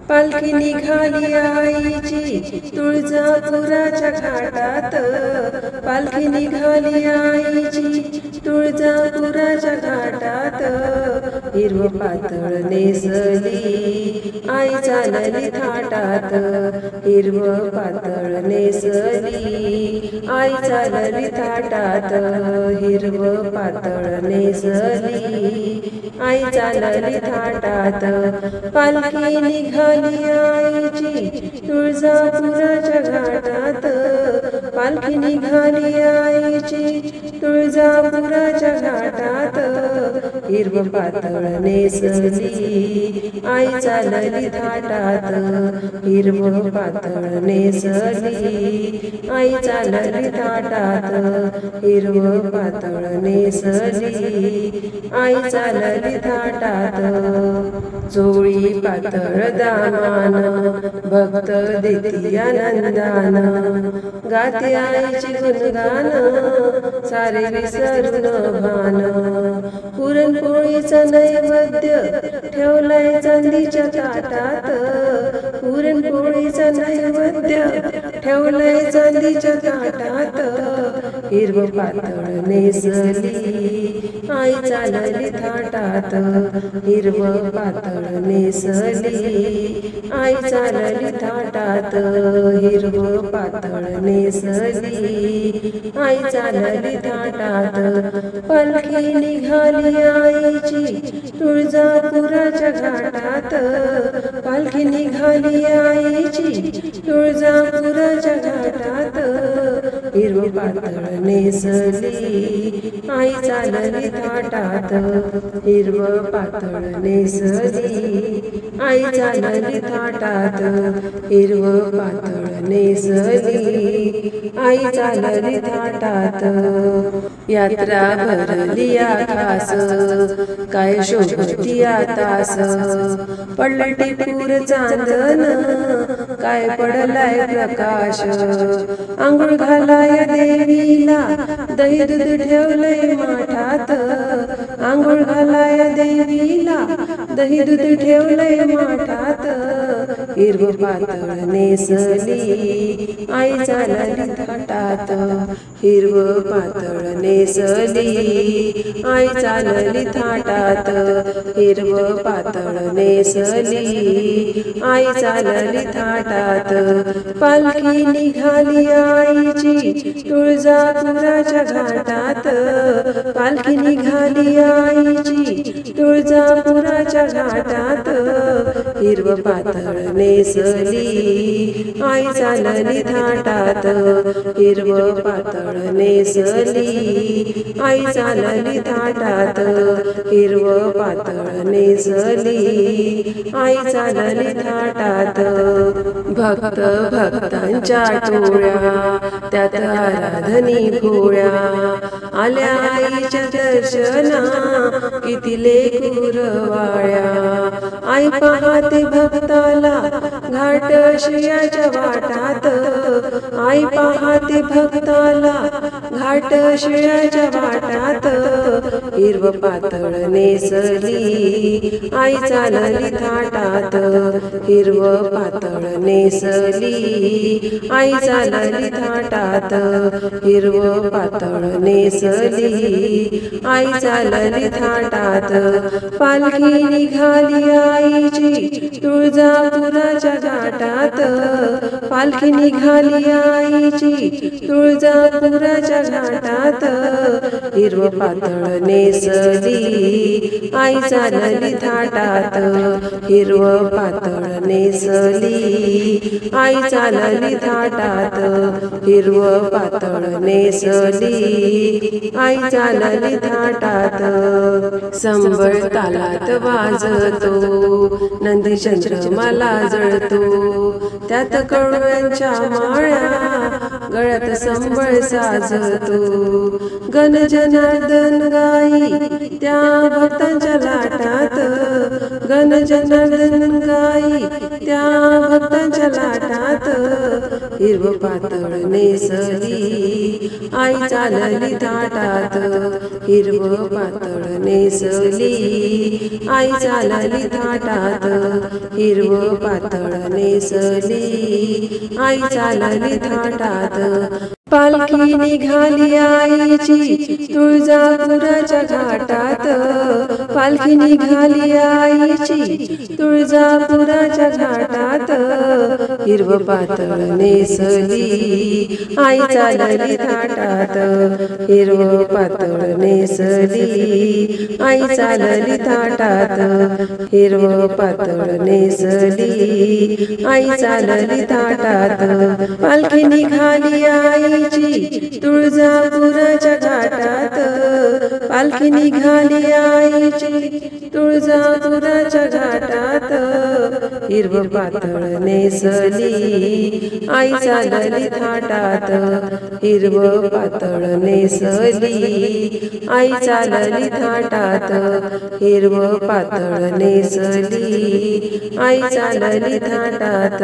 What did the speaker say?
पालखी निघाली आईची तुळजापुराच्या घाटात, पालखी निघाली आईची तुळजापुराच्या घाटात। हिरवं पातळ नेसली आई चालली थाटात, हिरवं पातळ नेसली आई चालली थाटात, हिरवं पातळ नेसली आई चालली थाटात। पालखी निघाली आईची तुळजापुराच्या घाटात, पालखी निघाली आईची तुळजापुराच्या घाटात। हिरवं पातळ नेसली आई चालली थाटात, हिरवं पातळ नेसली आई चालली थाटात, हिरवं पातळ नेसली आई चालली थाटात। चोळी पातळ दामान भक्त देती आनंदान, गाते आईची गुणगान सारे विसरून भान। पुरणपोळीचं नैवेद्य ठेवलाय चांदीच्या ताटात, पुरणपोळीचं नैवेद्य ठेवलाय चांदीच्या ताटात। हिरवं पातळ नेसली आई चालली थाटात, हिरवं पातळ नेसली आई चालली थाटात, हिरवं पातळ नेसली आई चालली थाटात। पालखी निघाली आईची तुळजापुराच्या घाटात, पालखी निघाली आईची तुळजापुराच्या घाटात। हिरवं पातळ नेसली आई चालली थाटात, हिरवं पातळ नेसली आई चालली थाटात, हिरवं पातळ नेसली आई चालली थाटात। यात्रा भरली आकाश काय शोभती तास, पडलटी पूर चांदन काय पडलाय प्रकाश। आंघोळ घालाय देवीला दही दूध ठेवलंय माठात, आंघोळ घालाय देवीला दही दूध ठेवलंय माठात। हिरवं पातळ नेसली आई चालली थाटात, हिरवं पातळ नेसली आई चालली थाटात, हिरवं पातळ नेसली आई चालली थाटात। पालखी निघाली आईची तुळजापुराच्या घाटात, पालखी निघाली आईची तुळजापुराच्या घाटात। हिरवं पातळ नेसली आई चालली थाटात, हिरवं पातळ नेसली आई चालली थाटात, हिरवं पातळ नेसली आई चालली थाटात। भक्त भक्तांच्या टोळ्या त्यात आराधनी भोळ्या, आल्या आईच्या दर्शना किती लेकुरवाळ्या। आई पाहते भक्ताला घाट श्रेयाच्या वाटात, आई पाहते भक्ताला घाट श्रेयाच्या वाटात। हिरवं पातळ नेसली आई चालली थाटात, हिरवं पातळ नेसली आई चालली थाटात, हिरवं पातळ नेसली आई चालली थाटात। पालखी निघाली आईची तुळजापुराच्या घाटात, पालखी निघाली आईची तुळजापुराच्या घाटात। हिरवं पातळ नेसली आई चालली थाटात, हिरवं पातळ नेसली आई चालली थाटात, हिरवं पातळ नेसली आई चालली थाटात। संबळ तालात वाजतो नंदी चंद्रमाला जळतो, त्यात कडव्यांच्या माळ्या गळ्यात संबळ साजतो। गण जनार्दन गाई त्या भक्तांच्या लाटात, गण जनार्दन गाई त्या भक्तांच्या लाटात, हिरव पातळ नेसली आई चालली थाटात, हिरव पातळ नेसली आई चालली थाटात, हिरव पातळ नेसली आई चालली थाटात. पालखी निघाली आईची तुळजापुराच्या घाटात, पालखी निघाली आईची तुळजापुराच्या घाटात, हिरव पातळ नेसली आई चालली थाटात, हिरव पातळ नेसली आई चालली थाटात, हिरव पातळ नेसली आई चालली थाटात. पालखी निघाली आई तुळजापुराच्या घाटात, पालखी निघाली आईची तुळजापुराच्या घाटात, हिरव पातळ नेसली आई चालली थाटात, हिरव पातळ नेसली आई चालली थाटात, हिरव पातळ नेसली आई चालली थाटात.